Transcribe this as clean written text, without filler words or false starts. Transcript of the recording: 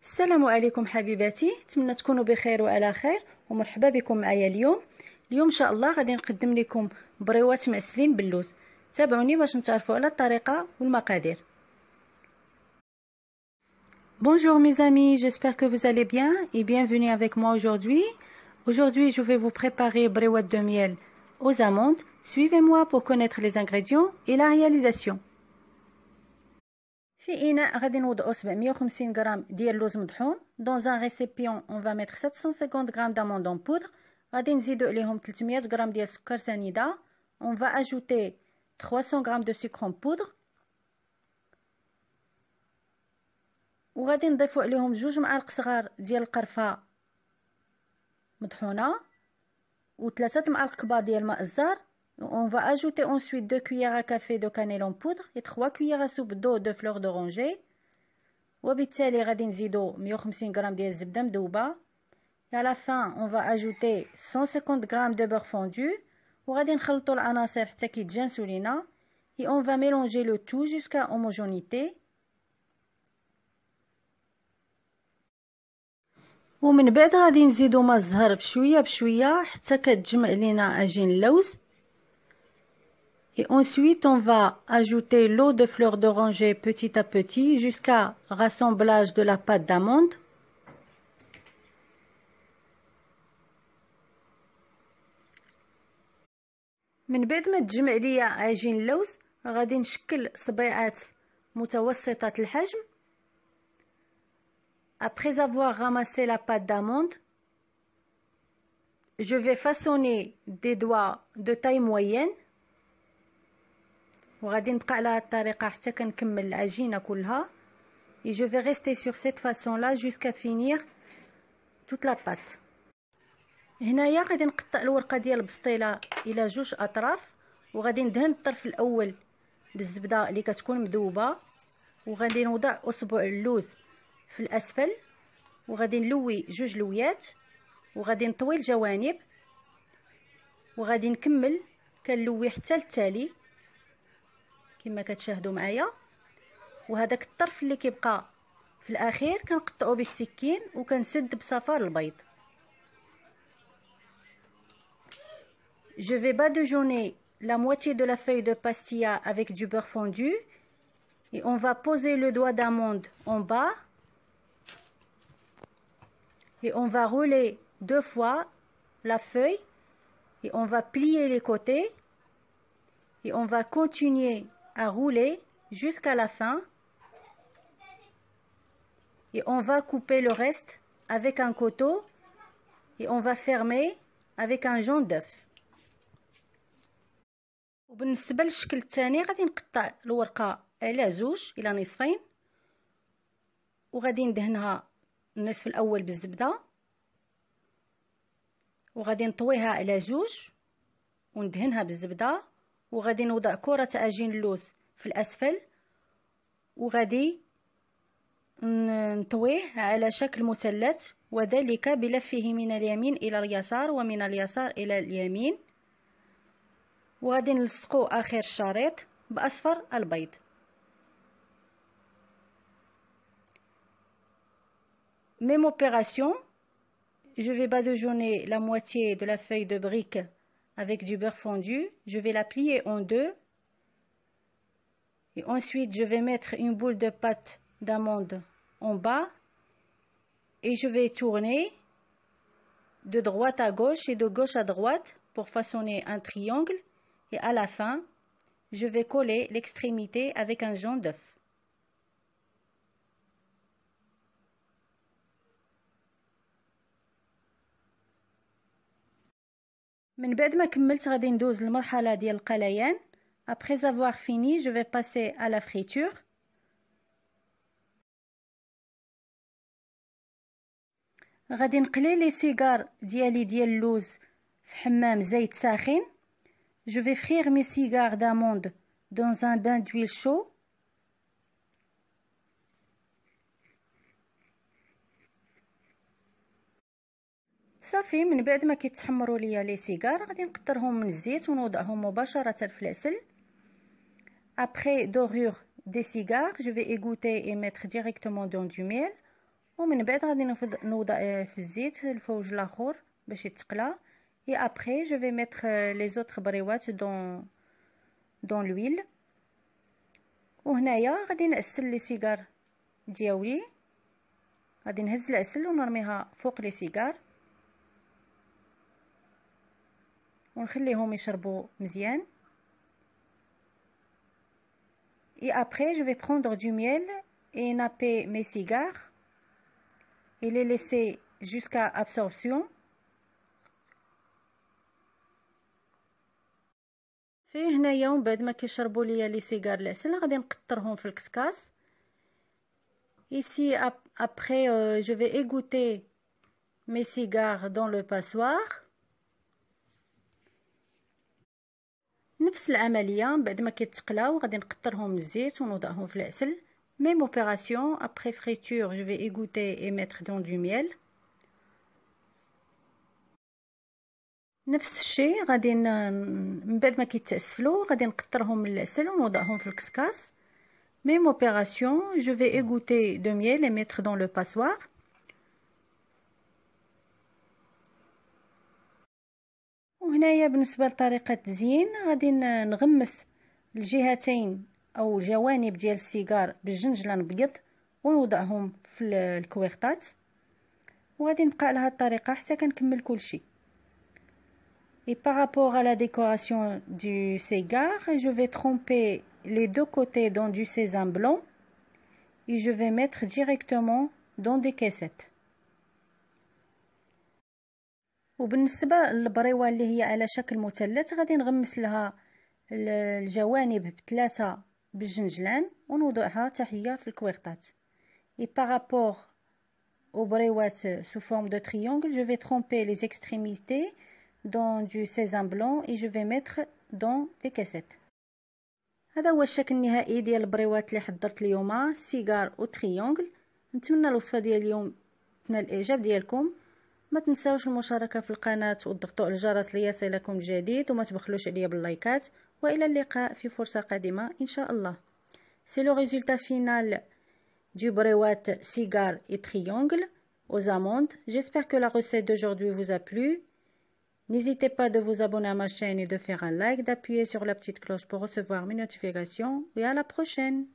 السلام عليكم حبيباتي، نتمنى تكونوا بخير وعلى خير ومرحبا بكم معايا اليوم ان شاء الله غادي نقدم لكم بريوات معسلين باللوز. تابعوني باش نتعرفوا على الطريقه والمقادير. Bonjour mes amis, j'espère que vous allez bien et bienvenue avec moi aujourd'hui. Aujourd'hui, je vais vous préparer bréouette de miel aux amandes. Suivez-moi pour connaître les ingrédients et la réalisation. في إناء غادي نوضعو 750 غرام ديال اللوز مطحون. Dans un récipient, on va mettre 750 grammes d'amandes en poudre. غادي نزيدو عليهم 300 غرام ديال السكر سنيدة. On va ajouter 300 grammes de sucre en poudre. وغادي نضيفو عليهم 2 معالق صغار ديال القرفة مطحونة و3 معالق كبار ديال الماء الزار. On va ajouter ensuite 2 cuillères à café de cannelle en poudre et 3 cuillères à soupe d'eau de fleur d'oranger. وبالتالي غادي نزيدو 150 غرام ديال الزبدة مذوبة. Et à la fin, on va ajouter 150 grammes de beurre fondu. وغادي نخلطو العناصر حتى كيتجانسو لينا. Et on va mélanger le tout jusqu'à homogénéité. ومن بعد غادي نزيدو ماء الزهر بشويه بشويه حتى كتجمع لينا عجين اللوز. Et ensuite, on va ajouter l'eau de fleur d'oranger petit à petit jusqu'à rassemblage de la pâte d'amande. من بعد ما تجمع ليا عجين اللوز غادي نشكل صبيعات متوسطة الحجم. Après avoir ramassé la pâte d'amande, je vais façonner des doigts de taille moyenne. وغادي نبقى على هاد الطريقه حتى كنكمل العجينه كلها. Et je vais rester sur cette façon là jusqu'à finir toute la pâte. هنايا غادي نقطع الورقه ديال البسطيله الى 2 اطراف وغادي ندهن الطرف الاول بالزبده اللي كتكون مذوبه وغادي نوضع اصبع اللوز في الاسفل وغادي نلوي 2 لويات وغادي نطوي الجوانب وغادي نكمل كنلوي حتى للتالي كما كتشاهدوا معايا. وهذاك الطرف اللي كيبقى في الاخير كنقطعو بالسكين وكنسد بصفار البيض. Je vais badigeonner la moitié de la feuille de pastilla avec du beurre fondu et on va poser le doigt d'amande en bas et on va rouler 2 fois la feuille et on va plier les côtés et on va continuer à rouler jusqu'à la fin et on va couper le reste avec un couteau et on va fermer avec un jaune d'œuf. وبالنسبه للشكل الثاني غادي نقطع الورقه على 2 الى نصفين وغادي ندهنها النصف الاول بالزبده وغادي نطويها على 2 وندهنها بالزبده وغادي نوضع كرة عجين اللوز في الأسفل وغادي نطويه على شكل مثلث وذلك بلفه من اليمين إلى اليسار ومن اليسار إلى اليمين وغادي نلصقو آخر الشريط بأصفر البيض. Même opération, je vais badigeonner la moitié de la feuille de brique avec du beurre fondu, je vais la plier en 2 et ensuite je vais mettre une boule de pâte d'amande en bas et je vais tourner de droite à gauche et de gauche à droite pour façonner un triangle et à la fin je vais coller l'extrémité avec un jaune d'œuf. من بعد ما كملت غادي ندوز للمرحله ديال القليان. Après avoir fini, je vais passer à la friture. غادي نقلي لي سيجار ديالي ديال اللوز في حمام زيت ساخن. Je vais frire mes cigares d'amande dans un bain d'huile chaud. صافي من بعد ما كيتحمروا ليا لي سيجار غادي نقطرهم من الزيت ونوضعهم مباشره في العسل. Après dorure des cigares, je vais égoutter et mettre directement dans du miel. ومن بعد غادي نوضع في الزيت الفوج الاخر باش يتقلى. et après je vais mettre les autres بريوات dans l'huile. وهنايا غادي نعسل لي سيجار ديالي، غادي نهز العسل ونرميها فوق لي سيجار ونخليهم يشربوا مزيان. et après je vais prendre du miel et napper mes cigares et les laisser jusqu'à absorption. فيه هنايا ومن بعد ما كيشربوا ليا لي سيجار العسل غادي نقطرهم في الكسكاس. ici après je vais égoutter mes cigares dans le passoire. نفس العمليه من بعد ما كيتقلاو غادي نقطرهم الزيت ونوضعهم في العسل. même opération après friture je vais égoutter et mettre dans du miel. نفس الشيء غادي من بعد ما كيتعسلوا غادي نقطرهم من العسل ونوضعهم في الكسكاس. même opération je vais égoutter de miel et mettre dans le passoire. وهنايا بالنسبه لطريقه التزيين غادي نغمس الجهتين او الجوانب ديال السيجار بالجنجلان ابيض ونوضعهم في الكويرطات، وغادي نبقى على هذه الطريقه حتى كنكمل كلشي. et par rapport à la décoration du cigare je vais tremper les deux côtés dans du sésame blanc et je vais mettre directement dans des caissettes. وبالنسبه للبريوه اللي هي على شكل مثلث غادي نغمس لها الجوانب بثلاثه بالجنجلان ونوضعها حتى هي في الكويرطات. et par rapport aux بريوات sous forme de triangle je vais tremper les extrémités dans du sésame blanc et je vais mettre dans des caissettes. هذا هو الشكل النهائي ديال البريوات اللي حضرت اليوم سيجار و تريونغل. نتمنى الوصفه ديال اليوم تنال الاعجاب ديالكم. ما تنساوش المشاركه في القناه والضغط على الجرس ليصلكم الجديد وما تبخلوش عليا باللايكات. والى اللقاء في فرصه قادمه ان شاء الله. C'est le résultat final du bréouat cigare et triangle aux amandes. J'espère que la recette d'aujourd'hui vous a plu. N'hésitez pas de vous abonner à ma chaîne et de faire un like, d'appuyer sur la petite cloche pour recevoir mes notifications. Et à la prochaine!